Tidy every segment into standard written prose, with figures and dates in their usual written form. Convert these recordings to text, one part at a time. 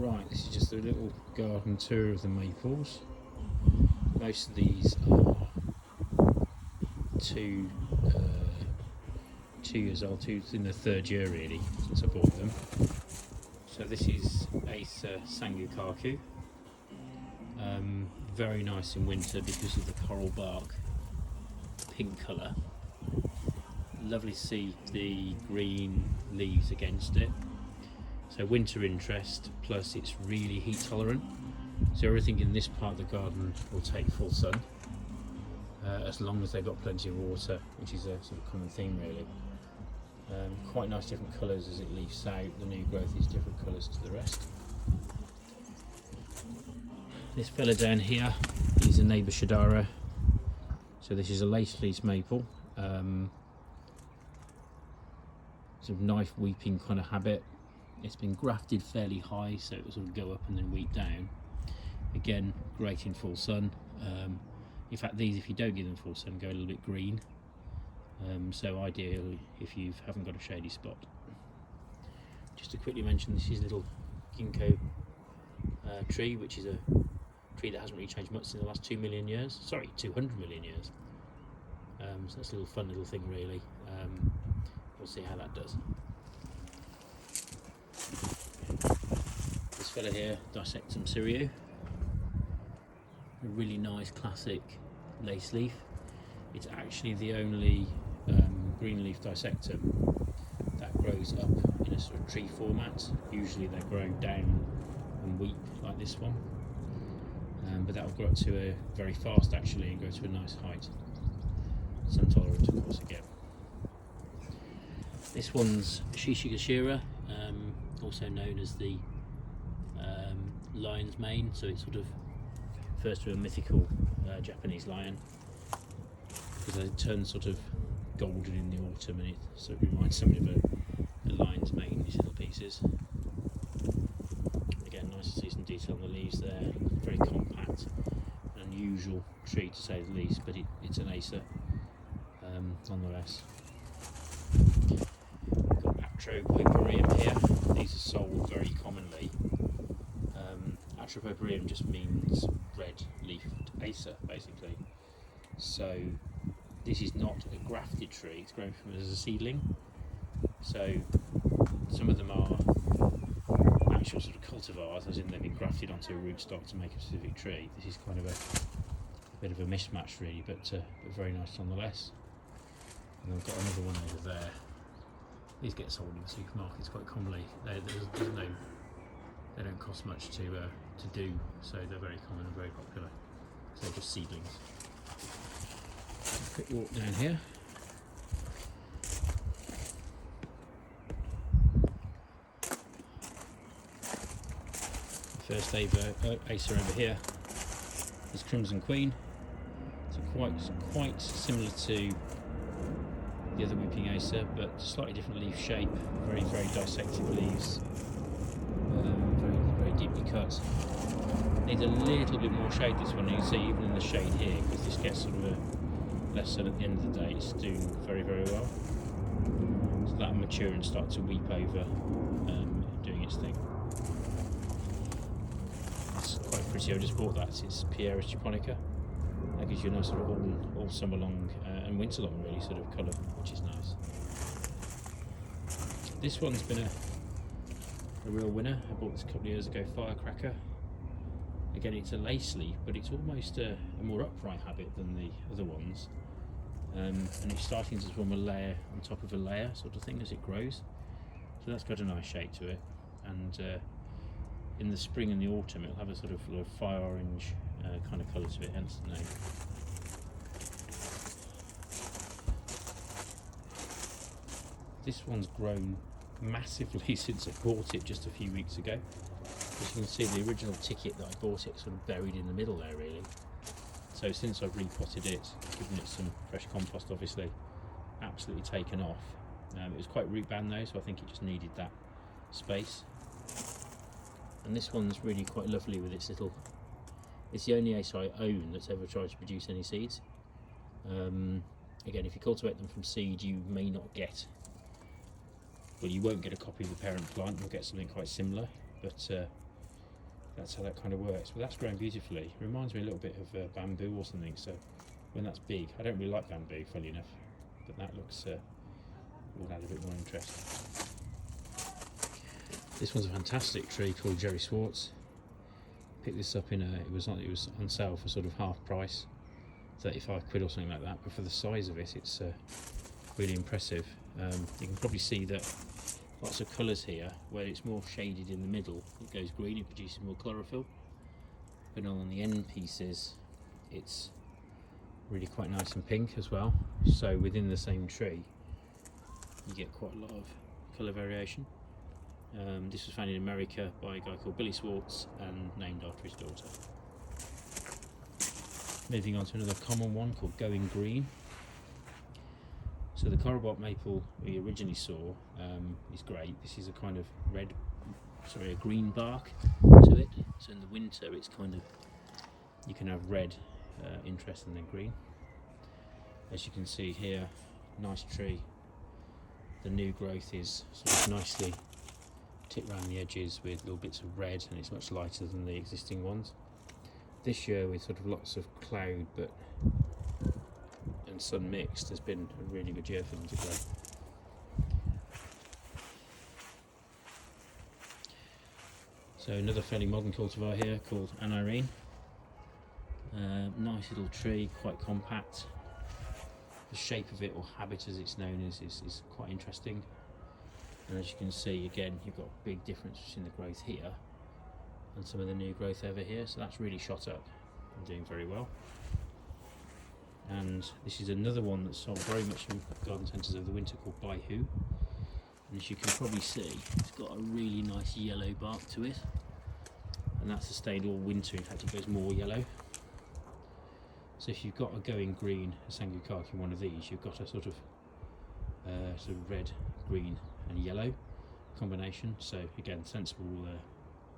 Right, this is just a little garden tour of the maples. Most of these are 2 years old, in the 3rd year really since I bought them. So this is Sangukaku. Very nice in winter because of the coral bark pink colour. Lovely to see the green leaves against it. So winter interest, plus it's really heat tolerant. So everything in this part of the garden will take full sun, as long as they've got plenty of water, which is a sort of common theme really. Quite nice different colours as it leaves out. The new growth is different colours to the rest. This fella down here is a neighbour Shura. So this is a Laceless Maple. Sort of knife weeping kind of habit. It's been grafted fairly high, so it will sort of go up and then weep down. Again, great in full sun. In fact, these, if you don't give them full sun, go a little bit green. So ideal if you haven't got a shady spot. Just to quickly mention, this is a little ginkgo tree, which is a tree that hasn't really changed much in the last 2 million years. Sorry, 200 million years. So that's a little fun little thing really. We'll see how that does. This fella here, Dissectum Syrio. A really nice classic lace leaf. It's actually the only green leaf dissectum that grows up in a sort of tree format. Usually they grow down and weep like this one, but that will grow up to a very fast actually and go to a nice height. Sun tolerant of course again. This one's Shishi Gashira, also known as the lion's mane, so it sort of refers to a mythical Japanese lion, because it turns sort of golden in the autumn and it sort of reminds somebody of a lion's mane in these little pieces. Again, nice to see some detail on the leaves there. Very compact, an unusual tree to say the least, but it's an acer nonetheless. We've got Atropoporium here. These are sold very commonly. Atropoporium just means red-leafed acer basically. So this is not a grafted tree, it's grown from as a seedling. So some of them are actual sort of cultivars, as in they've been grafted onto a rootstock to make a specific tree. This is kind of a bit of a mismatch really, but very nice nonetheless. And I've got another one over there. These get sold in supermarkets quite commonly. They don't cost much to do, so they're very common and very popular. So they're just seedlings. Quick walk down here. The first acer over here is Crimson Queen. So quite similar to the other weeping acer, but slightly different leaf shape. Very dissected leaves. Very deeply cut. Needs a little bit more shade this one. You can see even in the shade here, because this gets sort of less sun at the end of the day, it's doing very well. So that'll mature and start to weep over, doing its thing. It's quite pretty. I just bought that. It's Pieris japonica. That gives you a nice sort of all summer long and winter long really sort of colour, which is nice. This one's been a real winner. I bought this a couple of years ago, Firecracker. Again, it's a lace leaf, but it's almost a more upright habit than the other ones. And it's starting to form a layer on top of a layer sort of thing as it grows. So that's got a nice shape to it. And in the spring and the autumn, it'll have a sort of fire orange kind of colour to it, hence the name. This one's grown massively since I bought it just a few weeks ago. As you can see, the original ticket that I bought it sort of buried in the middle there really. So since I've repotted it, given it some fresh compost obviously, absolutely taken off. It was quite root bound though, so I think it just needed that space. And this one's really quite lovely with its little, it's the only acer I own that's ever tried to produce any seeds. Again, if you cultivate them from seed, you may not get, well, you won't get a copy of the parent plant, you'll get something quite similar, but that's how that kind of works. But that's growing beautifully. It reminds me a little bit of bamboo or something. So when that's big, I don't really like bamboo, funny enough, but that looks will add a bit more interest. This one's a fantastic tree called Jerry Schwartz. Picked this up in it was on sale for sort of half price, 35 quid or something like that. But for the size of it, it's really impressive. You can probably see that lots of colours here. Where it's more shaded in the middle, it goes green, it produces more chlorophyll. But on the end pieces, it's really quite nice and pink as well. So within the same tree, you get quite a lot of colour variation. This was found in America by a guy called Billy Schwartz and named after his daughter. Moving on to another common one called Going Green. So the Corobot Maple we originally saw is great. This is a kind of a green bark to it. So in the winter it's kind of, you can have red interest and then green. As you can see here, nice tree. The new growth is sort of nicely tipped around the edges with little bits of red, and it's much lighter than the existing ones. This year with sort of lots of cloud and sun mixed, has been a really good year for them to grow. So another fairly modern cultivar here called Irene. Nice little tree, quite compact. The shape of it, or habit as it's known, is quite interesting. And as you can see, again, you've got a big difference between the growth here and some of the new growth over here. So that's really shot up and doing very well. And this is another one that's sold very much in garden centres over the winter called Baihu. And as you can probably see, it's got a really nice yellow bark to it. And that's sustained all winter. In fact, it goes more yellow. So if you've got a Going Green, a Sangukaku, one of these, you've got a sort of red, green and yellow combination. So again, sensible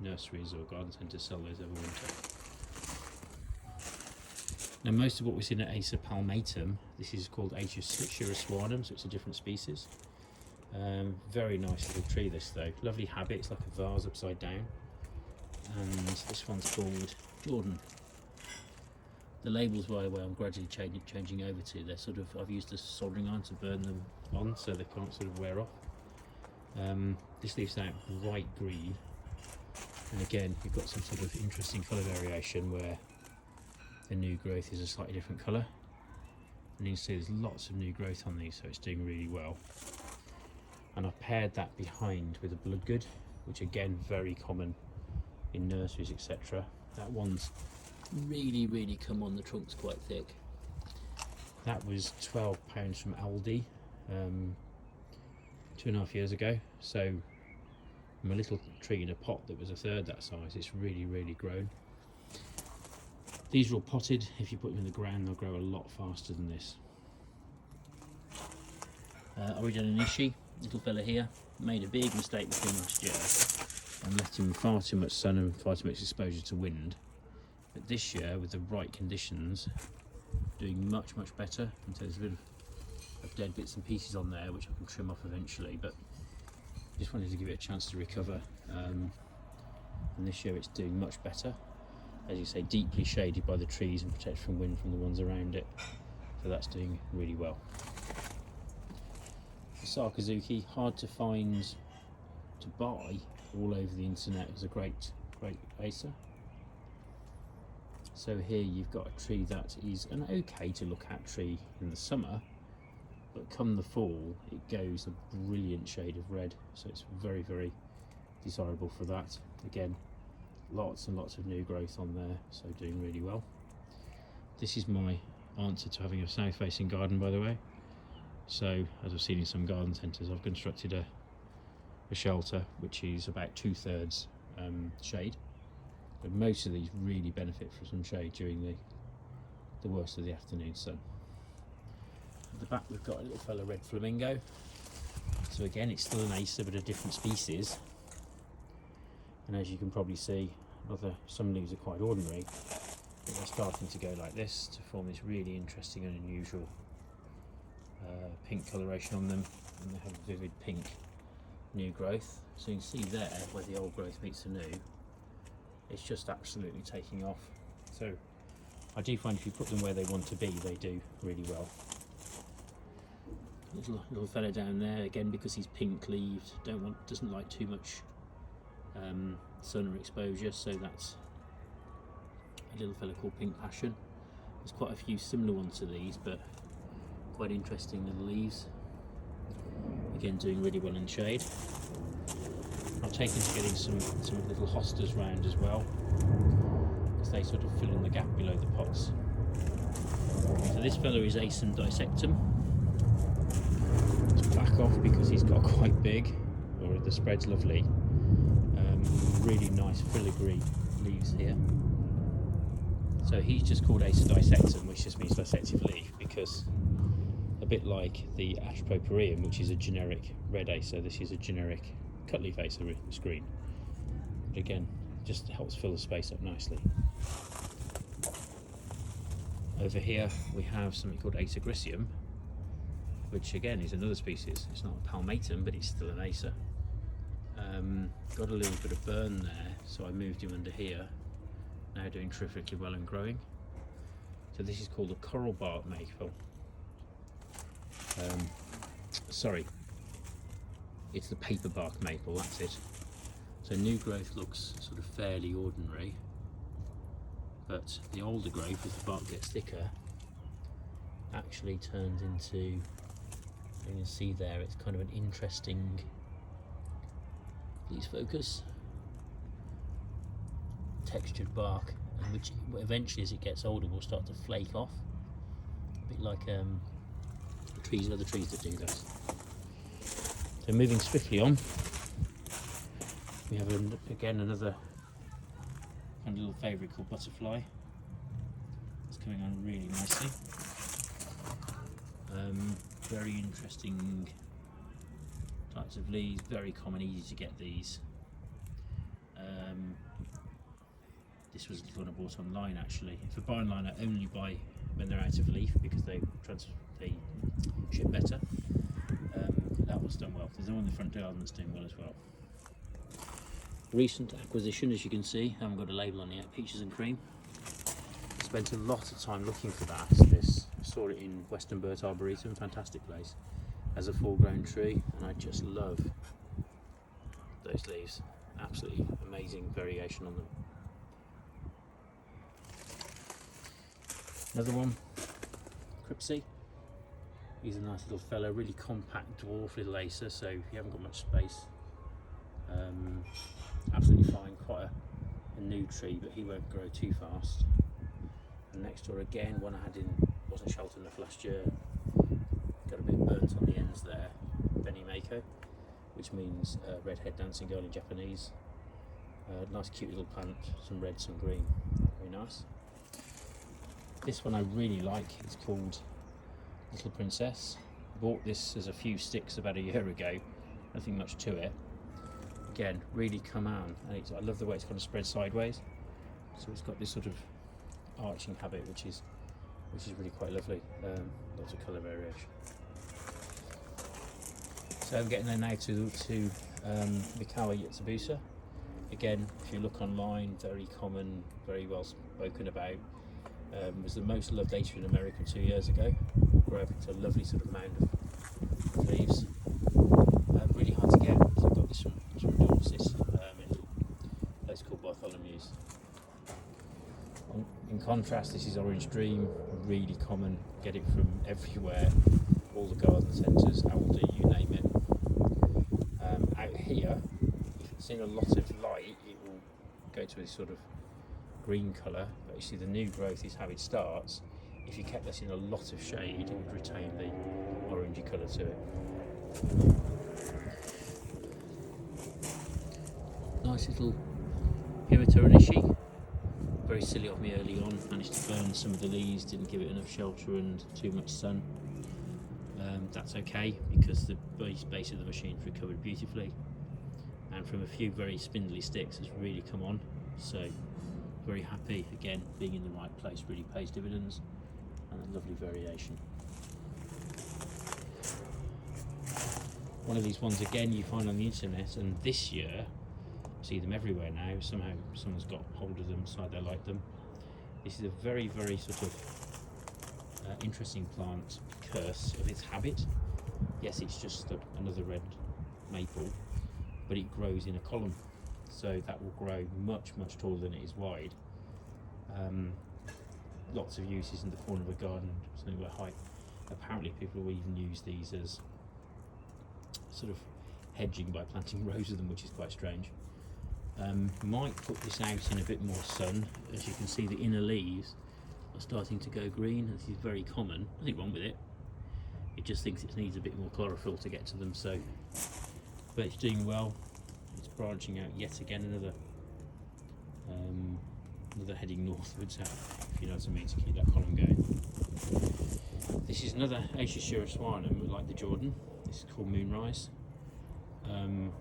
nurseries or garden centres sell those over winter. Now most of what we're seeing at Acer palmatum, this is called Shura Swanhem, so it's a different species. Very nice little tree this though, lovely habit, it's like a vase upside down. And this one's called Jordan. The labels, by the way, I'm gradually changing over to. They're sort of, I've used a soldering iron to burn them on so they can't sort of wear off. This leaves out bright green, and again you've got some sort of interesting colour variation where the new growth is a slightly different colour. And you can see there's lots of new growth on these, so it's doing really well. And I've paired that behind with a bloodgood, which again very common in nurseries, etc. That one's really come on, the trunk's quite thick. That was £12 from Aldi 2.5 years ago. So from a little tree in a pot that was a third that size, it's really grown. These are all potted. If you put them in the ground, they'll grow a lot faster than this. Nishi, little fella here, made a big mistake with him last year and left him far too much sun and far too much exposure to wind. But this year, with the right conditions, doing much better. And so there's a bit of dead bits and pieces on there which I can trim off eventually, but just wanted to give it a chance to recover. And this year it's doing much better. As you say, deeply shaded by the trees and protected from wind from the ones around it. So that's doing really well. The Sakazuki, hard to find to buy all over the internet, is a great Acer. So here you've got a tree that is an okay to look at tree in the summer, but come the fall it goes a brilliant shade of red, so it's very desirable for that. Again, lots and lots of new growth on there, so doing really well. This is my answer to having a south facing garden, by the way. So as I've seen in some garden centres, I've constructed a shelter which is about 2/3 shade. But most of these really benefit from some shade during the worst of the afternoon sun. At the back we've got a little fella red flamingo. So again, it's still an Acer but a different species. And as you can probably see, some leaves are quite ordinary, but they're starting to go like this to form this really interesting and unusual pink coloration on them, and they have a vivid pink new growth. So you can see there where the old growth meets the new, it's just absolutely taking off. So I do find if you put them where they want to be, they do really well. Little fella down there again, because he's pink leaved, doesn't like too much sun or exposure, so that's a little fella called Pink Passion. There's quite a few similar ones to these, but quite interesting little leaves. Again, doing really well in shade. I've taken to getting some little hostas round as well, because they sort of fill in the gap below the pots. So this fella is Asum dissectum. Let's back off because he's got quite big, or the spread's lovely. Really nice filigree leaves here. So he's just called Asum dissectum, which just means dissective leaf, because a bit like the Ashpopereum, which is a generic red acer, this is a generic cutleaf acer screen. But again, just helps fill the space up nicely. Over here we have something called Asagrissium, which again is another species. It's not a palmatum, but it's still an acer. Got a little bit of burn there, so I moved him under here. Now doing terrifically well and growing. So this is called a Corobot Maple. Sorry, it's the paperbark maple, that's it. So new growth looks sort of fairly ordinary, but the older growth, as the bark gets thicker, actually turns into, you can see there, it's kind of an interesting, please focus, textured bark, which eventually as it gets older will start to flake off, a bit like other trees that do that. So moving swiftly on, we have again another little favourite called Butterfly. It's coming on really nicely. Very interesting types of leaves, very common, easy to get these. This was the one I bought online actually. If I buy online, I only buy when they're out of leaf because they ship better. That one's done well. There's one in the front garden that's doing well as well. Recent acquisition, as you can see, I haven't got a label on it yet, Peaches and Cream. Spent a lot of time looking for that. I saw it in Western Burt Arboretum, fantastic place, as a full-grown tree, and I just love those leaves. Absolutely amazing variation on them. Another one, Cripsey. He's a nice little fellow, really compact dwarf little acer, so if you haven't got much space, absolutely fine. Quite a new tree, but he won't grow too fast. And next door again, one I had wasn't sheltered enough last year, got a bit burnt on the ends there, Benny Mako, which means redhead dancing girl in Japanese. Nice cute little plant, some red, some green, very nice. This one I really like, it's called Little Princess. Bought this as a few sticks about a year ago, nothing much to it. Again, really come on, and I love the way it's kind of spread sideways. So it's got this sort of arching habit, which is really quite lovely. Lots of colour variation. So I'm getting there now to Mikawa Yotsubusa. Again, if you look online, very common, very well spoken about. Was the most loved acer in America 2 years ago. Grew up into a lovely sort of mound of leaves. Really hard to get. So I've got this from Dorset, in a place called Bartholomew's. In contrast, this is Orange Dream, really common. Get it from everywhere, all the garden centres, Aldi, you name it. Out here, if it's in a lot of light, it will go to a sort of green colour, but you see the new growth is how it starts. If you kept this in a lot of shade, it would retain the orangey colour to it. Nice little Himitoranishi. Very silly of me early on, managed to burn some of the leaves, didn't give it enough shelter and too much sun. That's okay because the base of the machine recovered beautifully, and from a few very spindly sticks has really come on. So very happy, again, being in the right place really pays dividends, and a lovely variation. One of these ones again you find on the internet, and this year see them everywhere now. Somehow someone's got hold of them, decided they like them. This is a very, very sort of interesting plant because of its habit. Yes, it's just another red maple, but it grows in a column, so that will grow much, much taller than it is wide. Lots of uses in the corner of a garden, something about height. Apparently people will even use these as sort of hedging by planting rows of them, which is quite strange. Might put this out in a bit more sun. As you can see, the inner leaves are starting to go green. This is very common, nothing wrong with it. It just thinks it needs a bit more chlorophyll to get to them, so, but it's doing well. It's branching out yet again, another heading northwards out, if you know what I mean, to keep that column going. This is another Shura Swanhem, like the Jordan. This is called Moonrise.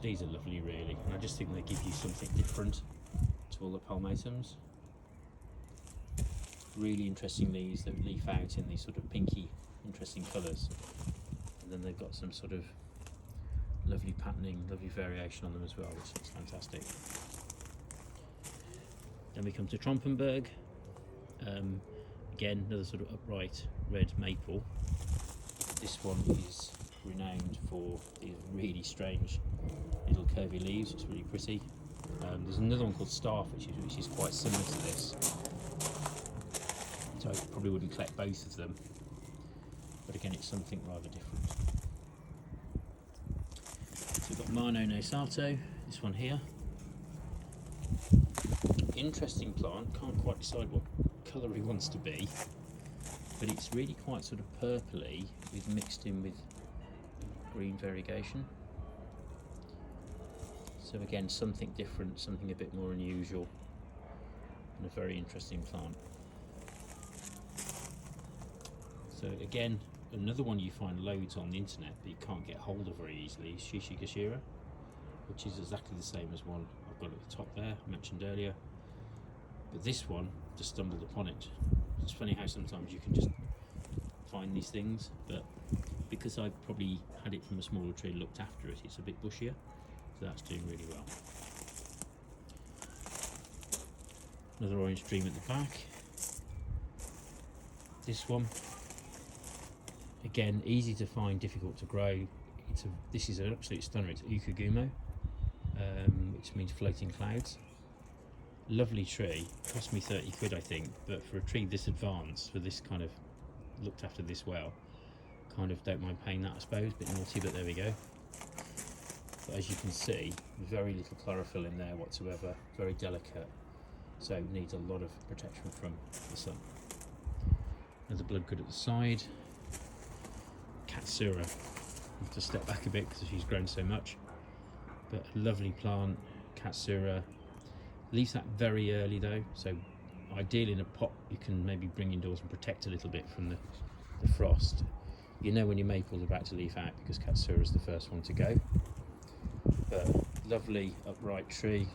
These are lovely, really, and I just think they give you something different to all the palmatums. Really interesting leaves that leaf out in these sort of pinky, interesting colours, and then they've got some sort of lovely patterning, lovely variation on them as well, which is fantastic. Then we come to Trompenberg. Again, another sort of upright red maple. This one is renowned for these really strange little curvy leaves. It's really pretty. There's another one called Staff, which is quite similar to this. So I probably wouldn't collect both of them, but again, it's something rather different. So we've got Mononosato, this one here. Interesting plant, can't quite decide what colour he wants to be, but it's really quite sort of purpley with mixed in with green variegation. So again, something different, something a bit more unusual, and a very interesting plant. So again, another one you find loads on the internet but you can't get hold of very easily is Shishi Gashira, which is exactly the same as one I've got at the top there, I mentioned earlier. But this one, just stumbled upon it. It's funny how sometimes you can just find these things, but because I probably had it from a smaller tree and looked after it, it's a bit bushier, so that's doing really well. Another orange stream at the back. This one, again, easy to find, difficult to grow. This is an absolute stunner. It's Ukugumo, which means floating clouds. Lovely tree, cost me 30 quid I think, but for a tree this advanced, for this kind of looked after this well, kind of don't mind paying that, I suppose. A bit naughty, but there we go. But as you can see, very little chlorophyll in there whatsoever, very delicate, so needs a lot of protection from the sun. Another bloodgood at the side. Katsura, I have to step back a bit because she's grown so much, but a lovely plant, Katsura. Leaves that very early though, so ideally in a pot you can maybe bring indoors and protect a little bit from the frost. You know when your maple's about to leaf out because Katsura is the first one to go. But lovely upright tree,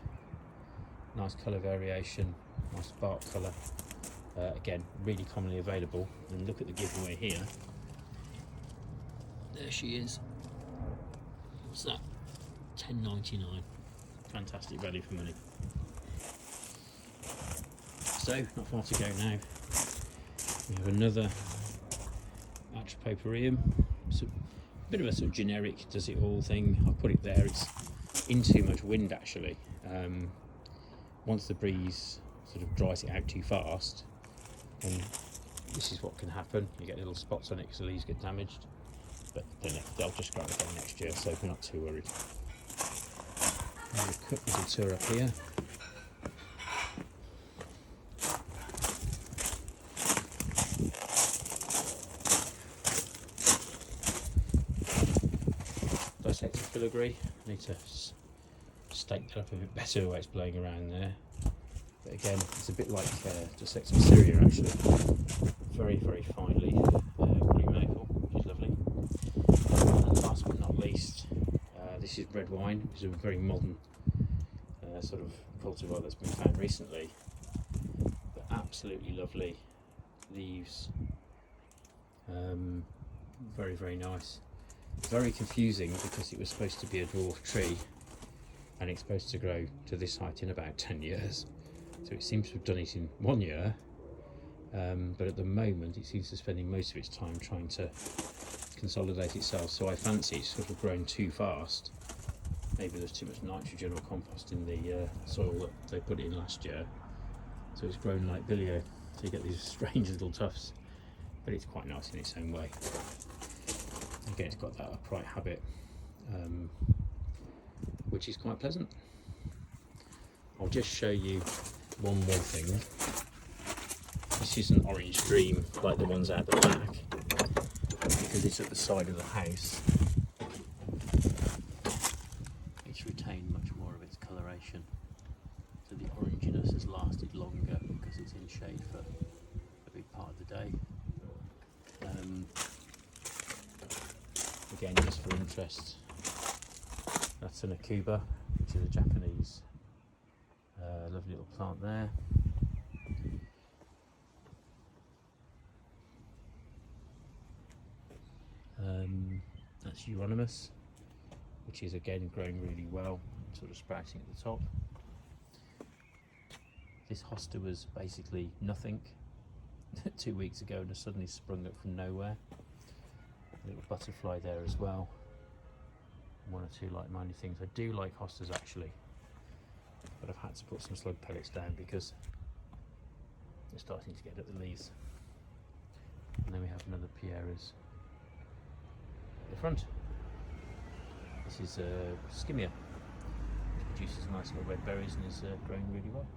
nice colour variation, nice bark colour. Again, really commonly available. And look at the giveaway here. There she is. What's that? £10.99. Fantastic value for money. So, not far to go now. We have another Atropoporium. It's a bit of a sort of generic does it all thing. I'll put it there. It's in too much wind actually. Once the breeze sort of dries it out too fast, then this is what can happen. You get little spots on it because the leaves get damaged. But then they'll just grow again next year, so we're not too worried. Have a quick little tour up here. Dissected filigree. I need to stake that up a bit better where it's blowing around there. But again, it's a bit like dissected Syria actually. Very, very fine leaf, blue maple, which is lovely. And last but not least, this is red wine, which is a very modern sort of cultivar that's been found recently. But absolutely lovely leaves. Very, very nice. Very confusing because it was supposed to be a dwarf tree, and it's supposed to grow to this height in about 10 years. So it seems to have done it in 1 year, but at the moment it seems to be spending most of its time trying to consolidate itself. So I fancy it's sort of grown too fast. Maybe there's too much nitrogen or compost in the soil that they put it in last year. So it's grown like billio. So you get these strange little tufts, but it's quite nice in its own way. Again, it's got that upright habit, which is quite pleasant. I'll just show you one more thing. This is an orange stream like the ones out the back, because it's at the side of the house. It's retained much more of its coloration, so the oranginess has lasted longer because it's in shade for a big part of the day. Again, just for interest, that's an Akuba, which is a Japanese lovely little plant there. That's Euonymus, which is again growing really well, sort of sprouting at the top. This hosta was basically nothing 2 weeks ago and has suddenly sprung up from nowhere. A little butterfly there as well. One or two like-minded things. I do like hostas actually, but I've had to put some slug pellets down because they're starting to get at the leaves. And then we have another Pieris at the front. This is Skimia, which produces nice little red berries and is growing really well.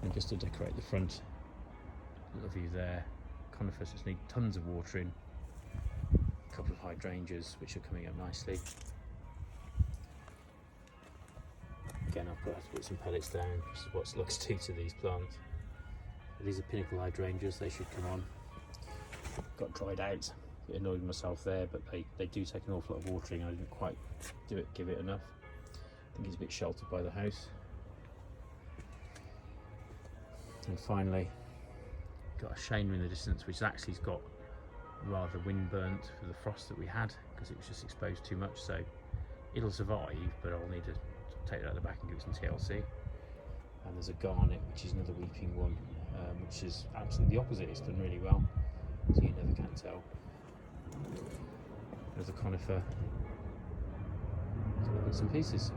And just to decorate the front, a little view there, conifers just need tons of watering. A couple of hydrangeas which are coming up nicely. Again, I've got to put some pellets down. This is what slugs do to these plants. These are Pinnacle Hydrangeas, they should come on. Got dried out, a bit annoyed with myself there, but they do take an awful lot of watering. I didn't quite give it enough. I think it's a bit sheltered by the house. And finally, got a Shana in the distance, which actually's got rather wind burnt for the frost that we had, because it was just exposed too much. So it'll survive, but I'll need to take it out the back and give it some TLC. And there's a Garnet, which is another weeping one, which is absolutely the opposite. It's done really well, so you never can tell. There's a conifer, little bits and pieces.